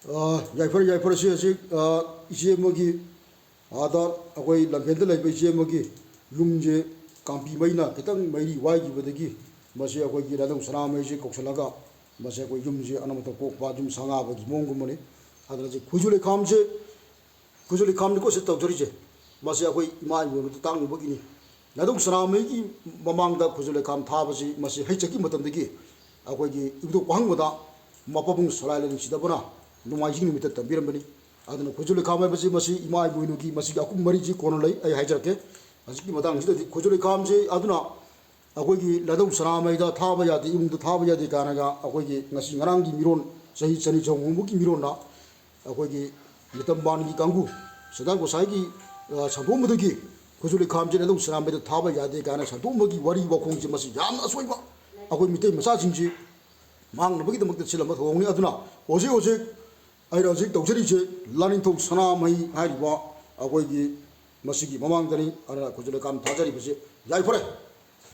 ꯌꯥꯏꯐꯔꯁꯤ ꯑꯁꯤ ꯏꯆꯦ ꯑꯃꯒꯤ ꯑꯥꯗ ꯑꯩꯈꯣꯏ ꯂꯝꯐꯦꯟꯗ ꯂꯩꯕ ꯏꯆꯦ ꯑꯃꯒꯤ ꯌꯨꯝꯁꯦ ꯀꯥꯡꯄꯤ ꯃꯩꯅ ꯈꯤꯇꯪ ꯃꯩꯔꯤ ꯋꯥꯏꯈꯤꯕꯗꯒꯤ ꯃꯁꯤ ꯑꯩꯈꯣꯏꯒꯤ ꯂꯥꯏꯙꯧ ꯁꯅꯥꯃꯍꯤꯁꯤ ꯀꯧꯁꯤꯜꯂꯒ ꯃꯁꯤ ꯑꯩꯈꯣꯏ ꯌꯨꯝꯁꯦ ꯑꯅꯃꯇ ꯀꯣꯛꯄ ꯌꯨꯝ ꯁꯪꯒꯥꯕꯒꯤ ꯃꯑꯣꯡꯒꯨꯝꯕꯅꯤ ꯑꯗꯨꯅ ꯈꯨꯖꯨ ꯂꯩꯈꯥꯝꯁꯦ ꯈꯨꯖꯨ ꯂꯩꯈꯥꯝꯅꯤꯀꯣ ꯁꯤ ꯇꯧꯖꯔꯤꯁꯦ ꯃꯁꯤ ꯑꯩꯈꯣꯏ ꯏꯃꯥ ꯏꯕꯣꯜꯗ ꯇꯥꯛꯅꯕꯒꯤꯅꯤ ꯂꯥꯏꯙꯧ ꯁꯅꯥꯃꯍꯤꯒꯤ ꯃꯃꯥꯡꯗ ꯈꯨꯖꯨ ꯂꯩꯈꯥꯝ ꯊꯥꯕꯁꯤ ꯃꯁꯤ ꯍꯩꯆꯛꯀꯤ ꯃꯇꯝꯗꯒꯤ ꯑꯩꯈꯣꯏꯒꯤ ꯏꯕꯨꯙꯧ ꯋꯥꯍꯪꯕꯗ ꯃꯄꯥꯕꯨꯡ ꯁꯂꯥꯏ ꯂꯩꯅꯨꯡꯁꯤꯗꯕꯅ ꯅꯣꯡꯃꯥꯏꯖꯤꯡ ꯅꯨꯃꯤꯠꯇ ꯇꯝꯕꯤꯔꯝꯕꯅꯤ ꯑꯗꯨꯅ ꯈꯨꯖꯨ ꯂꯩꯈꯥꯝ ꯍꯥꯏꯕꯁꯤ ꯃꯁꯤ ꯏꯃꯥ ꯏꯕꯣꯏꯅꯨꯒꯤ ꯃꯁꯤꯒꯤ ꯑꯀꯨꯝ ꯃꯔꯤꯁꯤ ꯀꯣꯟꯅ ꯂꯩ ꯑꯩ ꯍꯥꯏꯖꯔꯛꯀꯦ ꯍꯧꯖꯤꯛꯀꯤ ꯃꯇꯥꯡꯁꯤꯗꯗꯤ ꯈꯨꯖꯨ ꯂꯩꯈꯥꯝꯁꯤ ꯑꯗꯨꯅ ꯑꯩꯈꯣꯏꯒꯤ ꯂꯥꯏꯙꯧ ꯁꯅꯥꯃꯍꯤꯗ ꯊꯥꯕ ꯌꯥꯗꯦ ꯏꯃꯨꯡꯗ ꯊꯥꯕ ꯌꯥꯗꯦ ꯀꯥꯏꯅꯒ ꯑꯩꯈꯣꯏꯒꯤ ꯉꯁꯤ ꯉꯔꯥꯡꯒꯤ ꯃꯤꯔꯣꯟ ꯆꯍꯤ ꯆꯅꯤ ꯆꯍꯨꯝꯃꯨꯛꯀꯤ ꯃꯤꯔꯣꯟꯅ ꯑꯩꯈꯣꯏꯒꯤ ꯃꯤꯇꯝꯕꯥꯟꯒꯤ ꯀꯥꯡꯕꯨ ꯁꯗꯥ ꯒꯣꯁꯥꯏꯒꯤ ꯁꯟꯗꯣꯛꯕꯗꯒꯤ ꯈꯨꯖꯨ ꯂꯩꯈꯥꯝꯁꯤ ꯂꯥꯏꯙꯧ ꯁꯅꯥꯃꯍꯤꯗ ꯊꯥꯕ ꯌꯥꯗꯦ ꯀꯥꯏꯅ ꯁꯟꯗꯣꯛꯕꯒꯤ ꯋꯥꯔꯤ ꯋꯥꯈꯣꯡꯁꯤ ꯃꯁꯤ ꯌꯥꯝꯅ ꯑꯁꯣꯏꯕ ꯑꯩꯈꯣꯏ ꯃꯤꯇꯩ ꯃꯆꯥꯁꯤꯡꯁꯤ ꯃꯥꯡꯅꯕꯒꯤꯗꯃꯛꯇ ꯁꯤꯜꯂꯝꯕ ꯊꯧꯑꯣꯡꯅꯤ ꯑꯗꯨꯅ ꯍꯧꯖꯤꯛ ꯑꯩꯅ ꯍꯧꯖꯤꯛ ꯇꯧꯖꯔꯤꯁꯦ ꯂꯥꯟꯅꯤꯡꯊꯧ ꯁꯅꯥꯃꯍꯤ ꯍꯥꯏꯔꯤꯕ ꯑꯩꯈꯣꯏꯒꯤ ꯃꯁꯤꯒꯤ ꯃꯃꯥꯡꯗꯅꯤ ꯑꯗꯨꯅ ꯈꯨꯖꯨ ꯂꯩꯈꯥꯝ ꯊꯥꯖꯔꯤꯕꯁꯤ ꯌꯥꯏꯐꯔꯦ